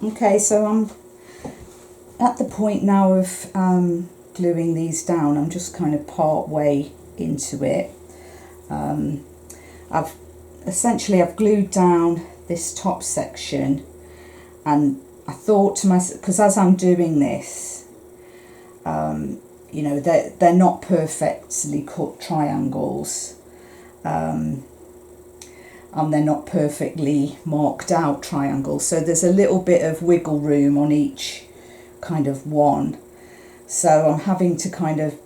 Okay, so I'm at the point now of gluing these down. I'm just kind of part way into it. I've glued down this top section, and I thought to myself, because as I'm doing this, you know, they're not perfectly cut triangles, and they're not perfectly marked out triangles, so there's a little bit of wiggle room on each kind of one. So I'm having to kind of,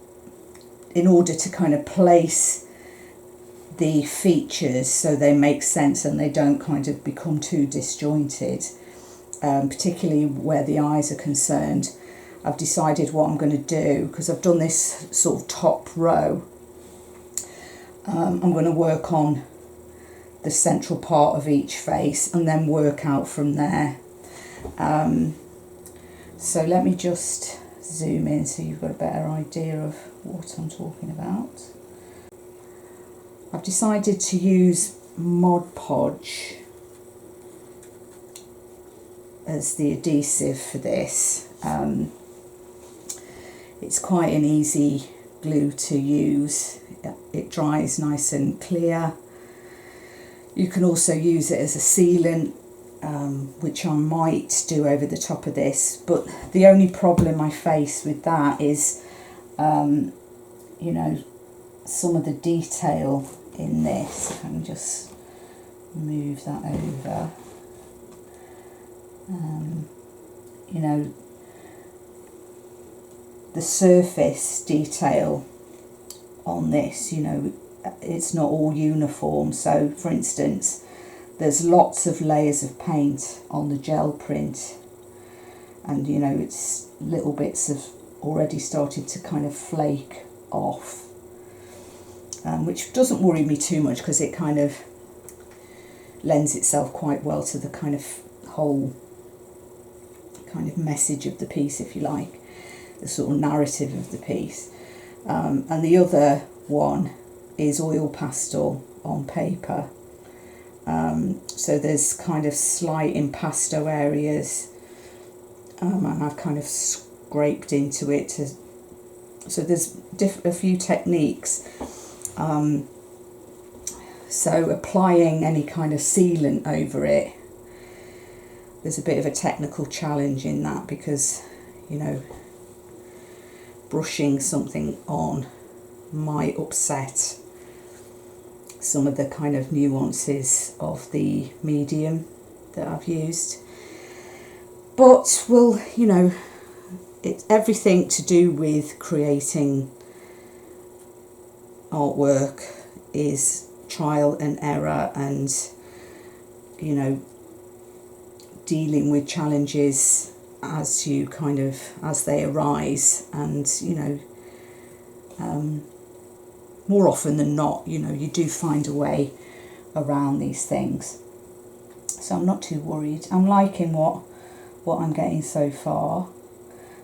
in order to kind of place the features so they make sense and they don't kind of become too disjointed, particularly where the eyes are concerned, I've decided what I'm going to do, because I've done this sort of top row. I'm going to work on the central part of each face and then work out from there. So let me just zoom in so you've got a better idea of what I'm talking about. I've decided to use Mod Podge as the adhesive for this. It's quite an easy glue to use. It dries nice and clear. You can also use it as a sealant, which I might do over the top of this, but the only problem I face with that is, you know, some of the detail in this. If I can just move that over, you know, the surface detail on this, you know, it's not all uniform. So for instance, there's lots of layers of paint on the gel print, and you know, it's little bits have already started to kind of flake off, which doesn't worry me too much because it kind of lends itself quite well to the kind of whole kind of message of the piece, if you like, the sort of narrative of the piece. And the other one is oil pastel on paper. So there's kind of slight impasto areas, and I've kind of scraped into it so there's a few techniques. So applying any kind of sealant over it, there's a bit of a technical challenge in that, because you know, brushing something on might upset some of the kind of nuances of the medium that I've used. But we'll, you know, it's everything to do with creating artwork is trial and error, and you know, dealing with challenges as they arise, and you know, more often than not, you know, you do find a way around these things. So I'm not too worried. I'm liking what I'm getting so far.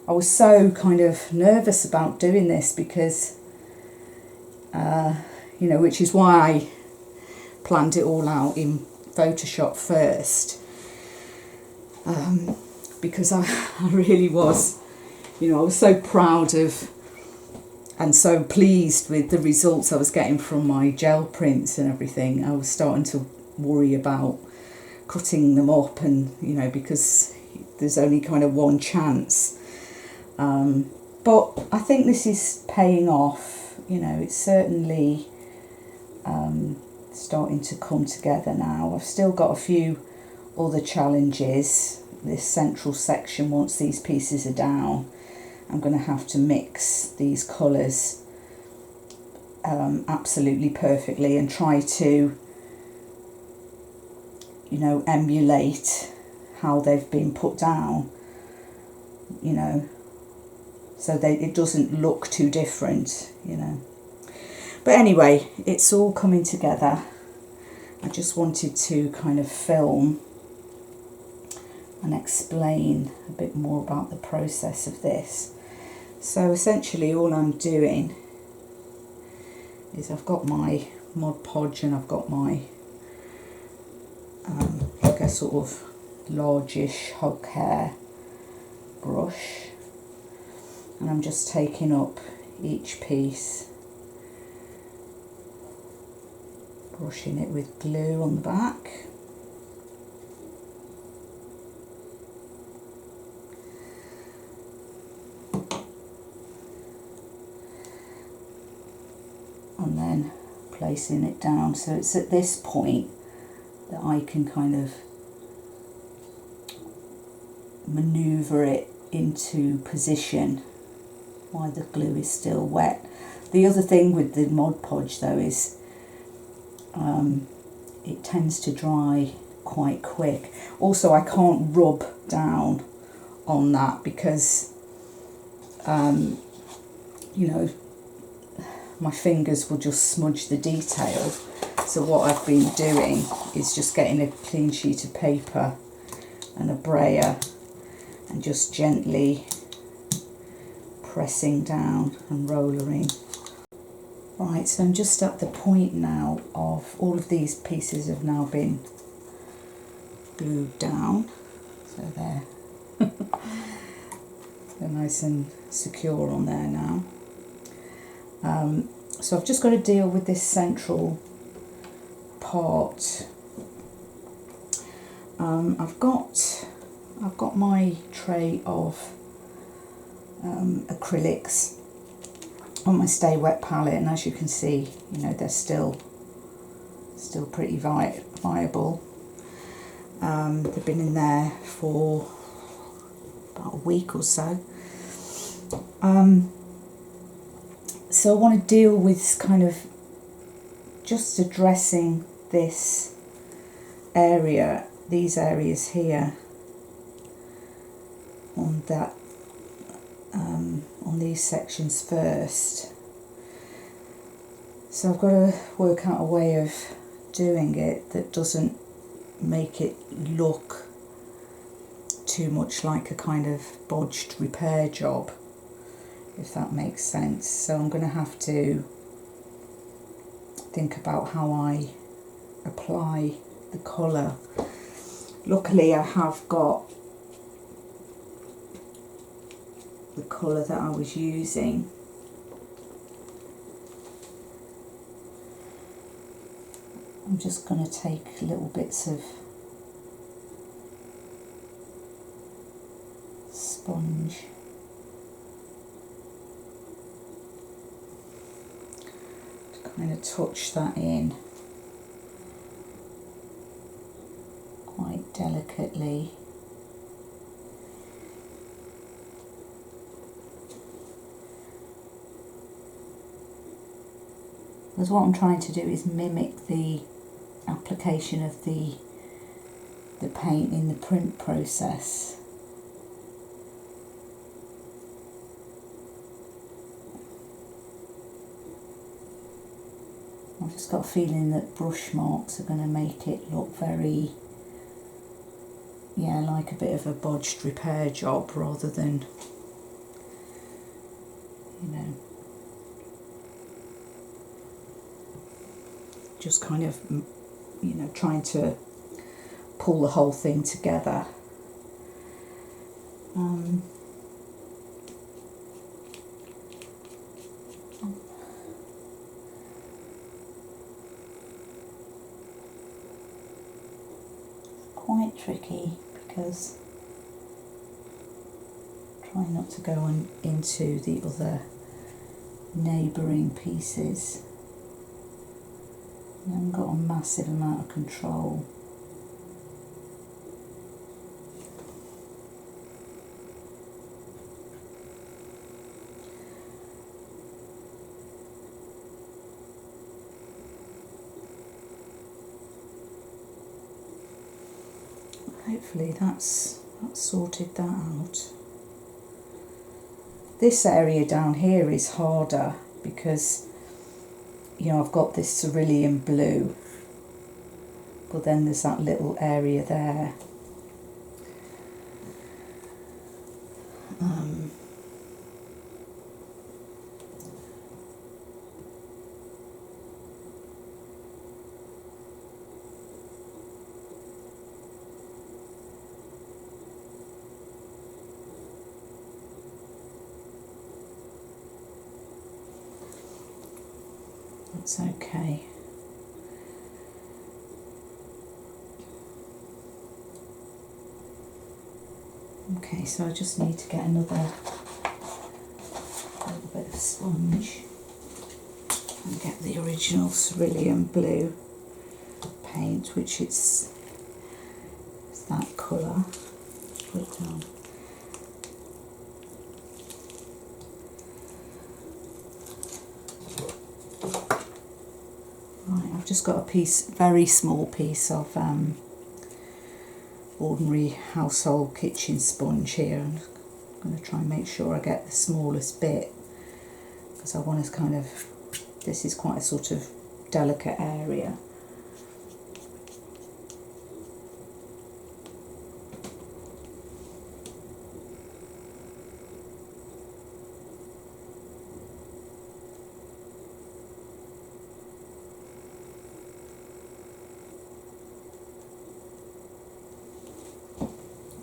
I was so kind of nervous about doing this because, you know, which is why I planned it all out in Photoshop first, because I really was, you know, I was so proud of and so pleased with the results I was getting from my gel prints and everything. I was starting to worry about cutting them up, and you know, because there's only kind of one chance. But I think this is paying off. You know, it's certainly starting to come together now. I've still got a few other challenges. This central section, once these pieces are down, I'm going to have to mix these colours absolutely perfectly and try to, you know, emulate how they've been put down, you know, so it doesn't look too different, you know. But anyway, it's all coming together. I just wanted to kind of film and explain a bit more about the process of this. So essentially all I'm doing is I've got my Mod Podge and I've got my like a sort of largish hog hair brush, and I'm just taking up each piece, brushing it with glue on the back. And then placing it down. So it's at this point that I can kind of manoeuvre it into position while the glue is still wet. The other thing with the Mod Podge though is it tends to dry quite quick. Also, I can't rub down on that because you know, my fingers will just smudge the detail. So what I've been doing is just getting a clean sheet of paper and a brayer and just gently pressing down and rollering. Right, so I'm just at the point now of all of these pieces have now been glued down, so they're nice and secure on there now. So I've just got to deal with this central part. I've got my tray of acrylics on my Stay Wet palette, and as you can see, you know, they're still pretty viable. They've been in there for about a week or so. So I want to deal with kind of just addressing this area, these areas here, on that, on these sections first. So I've got to work out a way of doing it that doesn't make it look too much like a kind of bodged repair job, if that makes sense. So I'm going to have to think about how I apply the colour. Luckily I have got the colour that I was using. I'm just going to take little bits of sponge to kind of touch that in quite delicately. Because what I'm trying to do is mimic the application of the paint in the print process. I've just got a feeling that brush marks are going to make it look very, yeah, like a bit of a bodged repair job rather than, you know, just kind of, you know, trying to pull the whole thing together. Quite tricky because try not to go on into the other neighbouring pieces. I haven't got a massive amount of control. Hopefully that's sorted that out. This area down here is harder because, you know, I've got this cerulean blue, but then there's that little area there. It's okay. Okay, so I just need to get another little bit of sponge and get the original cerulean blue paint, which it's that colour. Put it down. Right, I've just got a piece, very small piece of ordinary household kitchen sponge here, and I'm going to try and make sure I get the smallest bit, because I want to kind of, this is quite a sort of delicate area.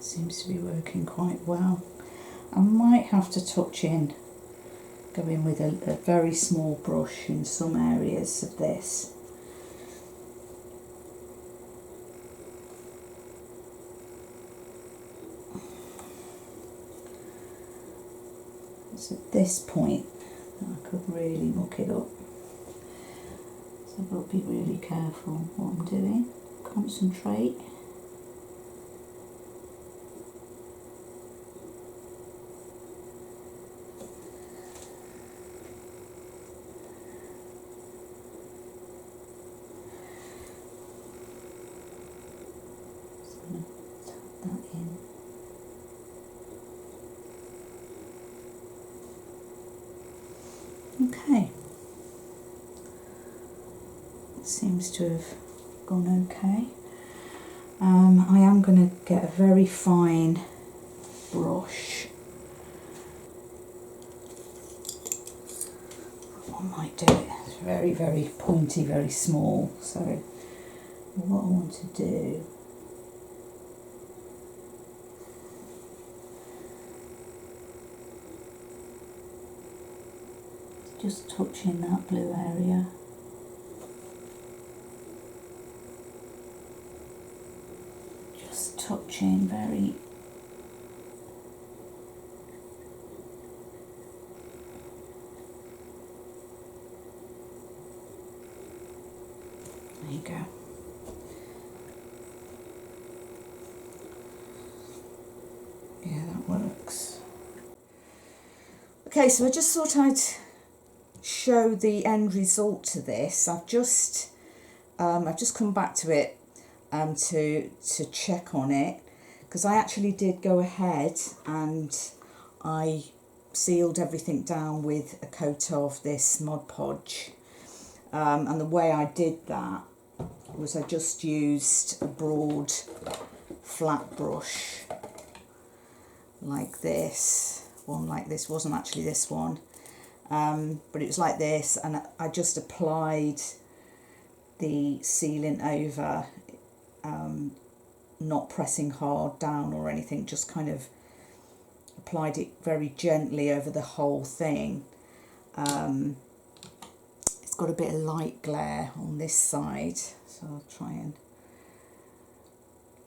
Seems to be working quite well. I might have to touch in, go in with a very small brush in some areas of this. It's at this point that I could really muck it up. So I've got to be really careful what I'm doing. Concentrate. Okay, it seems to have gone okay. I am going to get a very fine brush. I might do it. It's very, very pointy, very small. So what I want to do is just touch in that blue area. Just touch in very there you go. Yeah, that works. Okay, so I just thought I'd show the end result to this. I've just come back to it to check on it, because I actually did go ahead and I sealed everything down with a coat of this Mod Podge, and the way I did that was I just used a broad flat brush like this. One like this, wasn't actually this one, but it was like this, and I just applied the sealant over, not pressing hard down or anything, just kind of applied it very gently over the whole thing. It's got a bit of light glare on this side, so I'll try and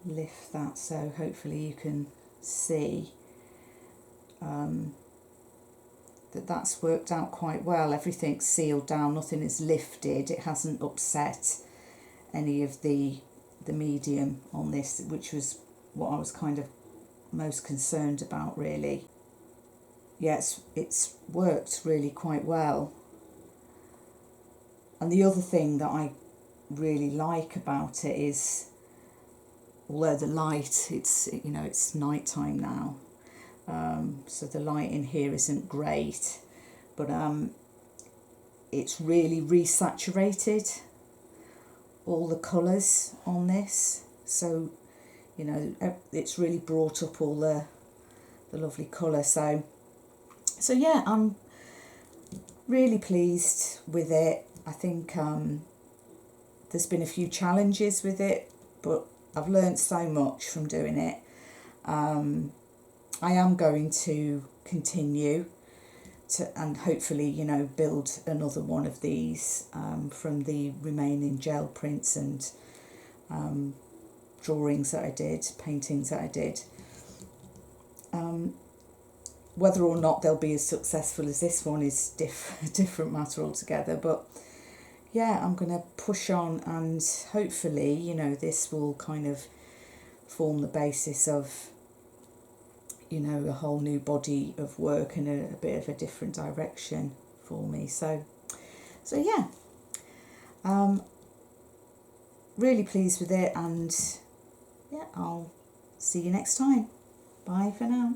lift that so hopefully you can see that's worked out quite well. Everything's sealed down, nothing is lifted, it hasn't upset any of the medium on this, which was what I was kind of most concerned about, really. Yeah, it's worked really quite well. And the other thing that I really like about it is, although the light, it's night time now, so the light in here isn't great, but it's really resaturated all the colours on this, so it's really brought up all the lovely colour. So yeah, I'm really pleased with it. I think there's been a few challenges with it, but I've learnt so much from doing it. I am going to continue and hopefully, you know, build another one of these from the remaining gel prints and drawings that I did, paintings that I did. Whether or not they'll be as successful as this one is a different matter altogether, but yeah, I'm going to push on, and hopefully, you know, this will kind of form the basis of, you know, a whole new body of work and a bit of a different direction for me. So yeah, really pleased with it, and yeah, I'll see you next time. Bye for now.